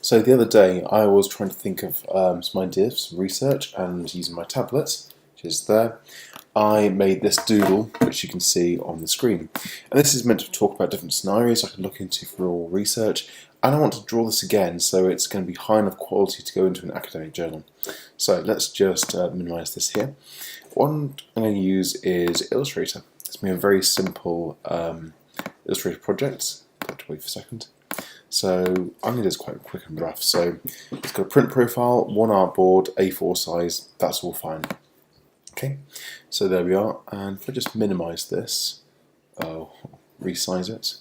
So the other day I was trying to think of some ideas, some research, and using my tablet, which is there, I made this doodle, which you can see on the screen. And this is meant to talk about different scenarios I can look into for all research, and I want to draw this again so it's going to be high enough quality to go into an academic journal. So let's just minimize this here. One I'm going to use is Illustrator. It's going to be a very simple Illustrator project. Put it away for a second. So I'm going to do this quite quick and rough. So it's got a print profile, one artboard, A4 size, that's all fine. Okay, so there we are, and if I just minimize this, resize it,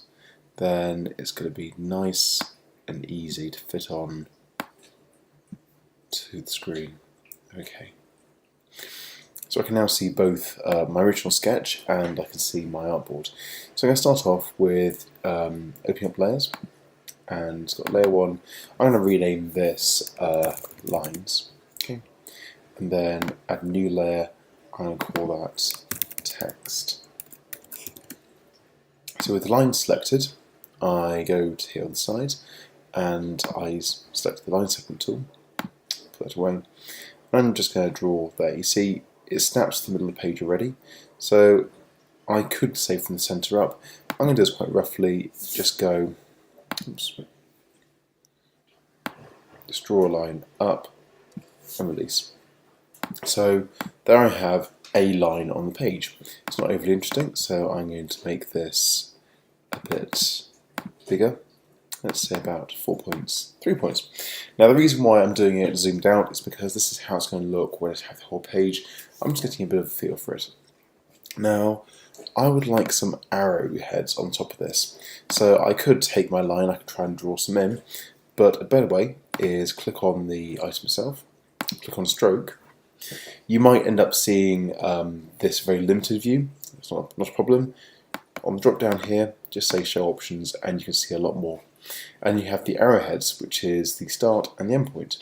then it's going to be nice and easy to fit on to the screen. Okay, so I can now see both my original sketch and I can see my artboard. So I'm going to start off with opening up layers, and it's got layer 1. I'm going to rename this lines, okay, and then add a new layer. I'm going to call that text. So with the line selected, I go to here on the side and I select the line segment tool, put that away, and I'm just going to draw there. You see it snaps to the middle of the page already, so I could say from the centre up. I'm going to do this quite roughly, just go, oops, just draw a line up and release. So there I have a line on the page. It's not overly interesting, so I'm going to make this a bit bigger. Let's say about 4 points, 3 points. Now the reason why I'm doing it zoomed out is because this is how it's going to look when I have the whole page. I'm just getting a bit of a feel for it. Now I would like some arrowheads on top of this. So I could take my line, I could try and draw some in, but a better way is click on the item itself, click on stroke. You might end up seeing this very limited view. It's not a problem. On the drop down here, just say show options and you can see a lot more. And you have the arrowheads, which is the start and the end point.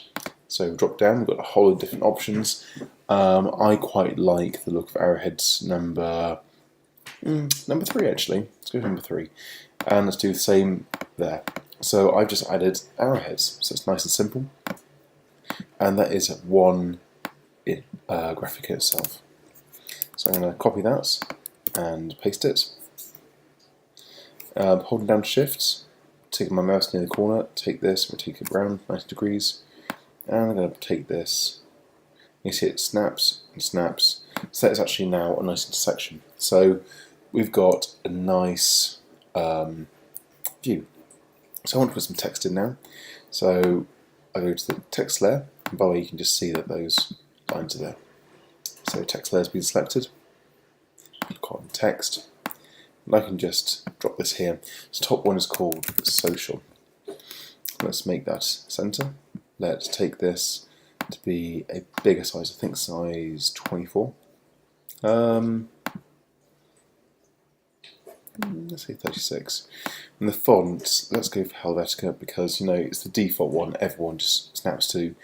So drop down, we've got a whole lot of different options. I quite like the look of arrowheads number 3 actually. Let's go to number 3. And let's do the same there. So I've just added arrowheads, so it's nice and simple. And that is one graphic itself. So I'm going to copy that and paste it. Holding down Shift, take my mouse near the corner, take this, rotate it around 90 degrees, and I'm going to take this. You see it snaps and snaps, so that is actually now a nice intersection. So we've got a nice view. So I want to put some text in now. So I go to the text layer, and by the way you can just see that those lines are there. So text layer has been selected, click on text, and I can just drop this here. So top one is called social. Let's make that center. Let's take this to be a bigger size, I think size 24. Let's say 36. And the font, let's go for Helvetica because it's the default one everyone just snaps to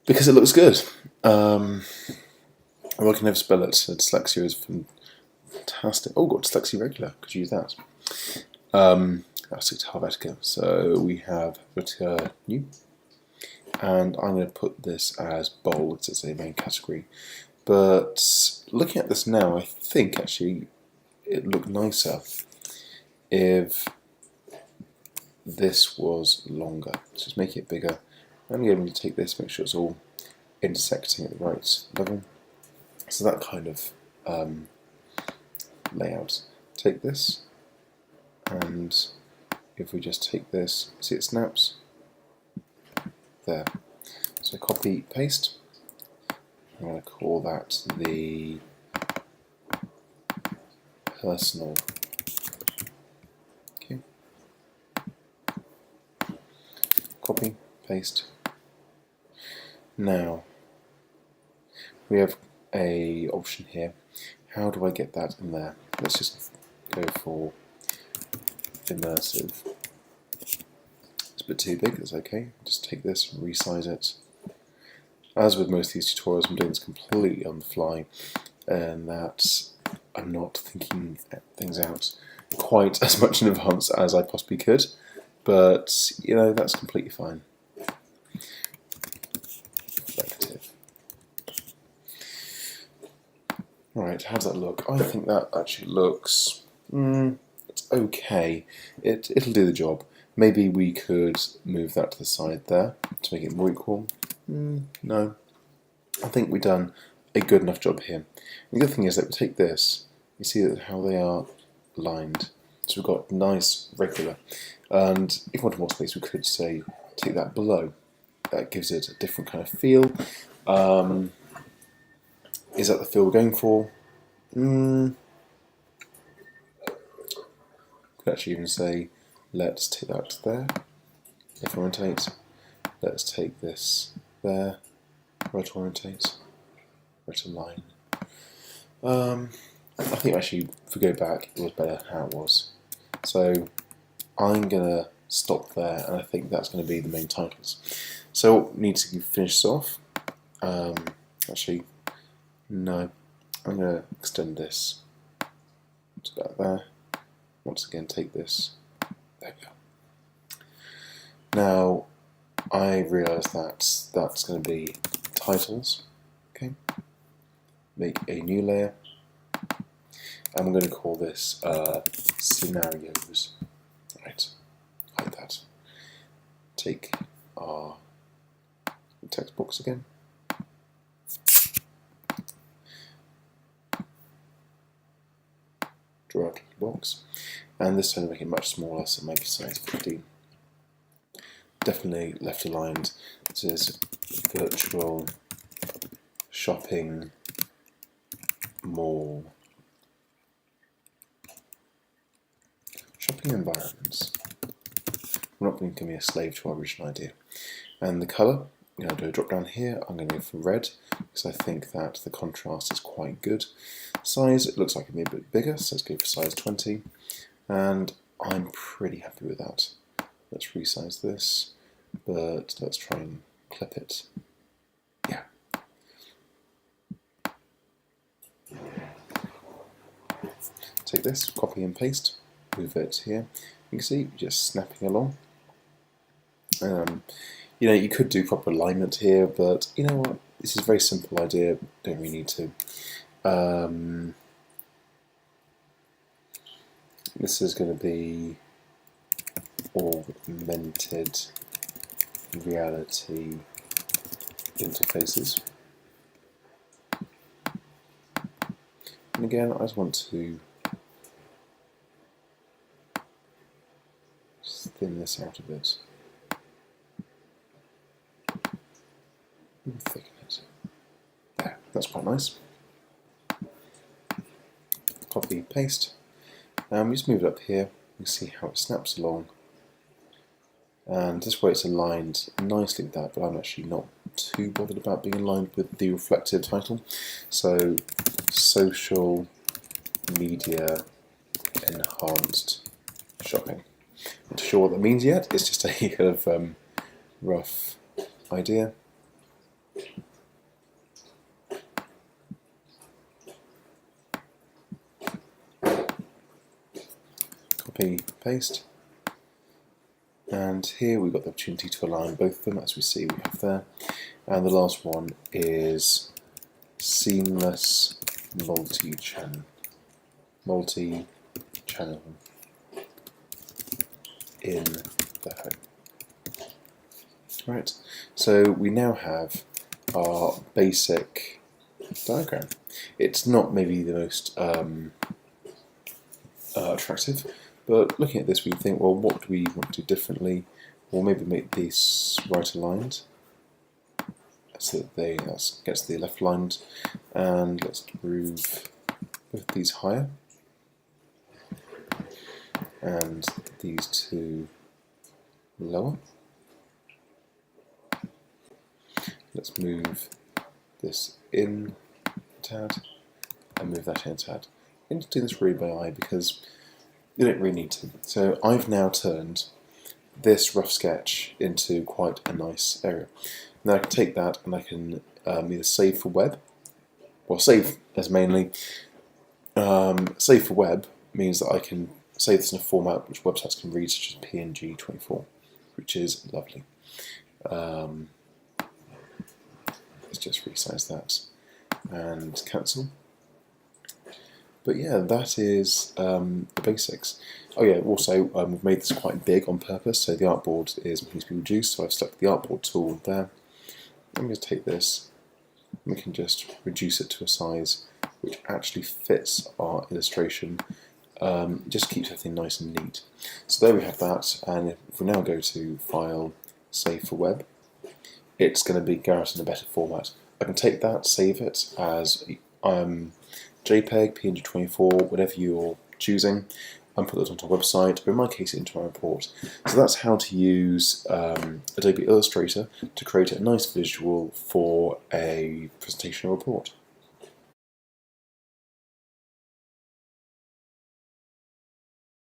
because it looks good. Well, I can never spell it. So dyslexia is fantastic. Oh, got dyslexia regular. Could use that. I'll stick to Helvetica. So we have Helvetica new, and I'm going to put this as bold. It's a main category. But looking at this now, I think actually it'd look nicer if this was longer. So just make it bigger. I'm going to take this, make sure it's all intersecting at the right level. So that kind of layout. Take this, and if we just take this, see it snaps? There. So copy, paste. I'm going to call that the personal. Okay. Copy, paste. Now we have a option here. How do I get that in there? Let's just go for immersive. It's a bit too big, that's okay. Just take this and resize it. As with most of these tutorials, I'm doing this completely on the fly, and that I'm not thinking things out quite as much in advance as I possibly could, but that's completely fine. reflective. Right, how does that look? I think that actually looks, it's okay. It'll do the job. Maybe we could move that to the side there to make it more equal. No, I think we've done a good enough job here. And the good thing is that we take this, you see that how they are aligned. So we've got nice, regular. And if we wanted more space, we could say take that below. That gives it a different kind of feel. Is that the feel we're going for? Could actually even say, let's take that there. Left orientate. Let's take this there. Right orientate. Right align. I think actually, if we go back, it was better how it was. So I'm gonna stop there, and I think that's going to be the main titles. So we need to finish this off. Actually, no. I'm going to extend this to about there. Once again, take this. There we go. Now, I realise that that's going to be titles. Okay. Make a new layer. I'm going to call this scenarios. Right. Hide that. Take our text box again. Draw out the box, and this time make it much smaller, so maybe size 15. Definitely left aligned. This is virtual shopping mall. Shopping environments. We're not going to be a slave to our original idea. And the colour, I'm going to do a drop down here. I'm going to go for red because I think that the contrast is quite good. Size, it looks like it may be a bit bigger, so let's go for size 20. And I'm pretty happy with that. Let's resize this, but let's try and clip it. Yeah. Take this, copy and paste, move it here. You can see just snapping along. You know, you could do proper alignment here, but you know what? This is a very simple idea. Don't really need to. This is going to be augmented reality interfaces. And again, I just want to thin this out a bit. And thicken it. There, that's quite nice. Copy, paste. We just move it up here. You can see how it snaps along. And this way it's aligned nicely with that, but I'm actually not too bothered about being aligned with the reflective title. So, social media enhanced shopping. Not sure what that means yet, it's just a kind of rough idea. Copy, paste. And here we've got the opportunity to align both of them, as we see we have there. And the last one is seamless multi-channel in the home. Right, so we now have our basic diagram. It's not maybe the most attractive, but looking at this we think, well, what do we want to do differently? Or maybe make these right aligned so that that gets the left aligned, and let's move both these higher and these two lower. Let's move this in a tad and move that in a tad. I'm going to do this really by eye because you don't really need to. So I've now turned this rough sketch into quite a nice area. Now I can take that and I can either save for web, well, save as mainly. Save for web means that I can save this in a format which websites can read, such as PNG 24, which is lovely. Let's just resize that and cancel. But yeah, that is the basics. Oh yeah, also we've made this quite big on purpose, so the artboard needs to be reduced, so I've stuck the artboard tool there. I'm going to take this, and we can just reduce it to a size which actually fits our illustration. Just keeps everything nice and neat. So there we have that, and if we now go to File, Save for Web, it's going to be Garrett in a better format. I can take that, save it as JPEG, PNG24, whatever you're choosing, and put those onto our website, or in my case into our report. So that's how to use Adobe Illustrator to create a nice visual for a presentation or report.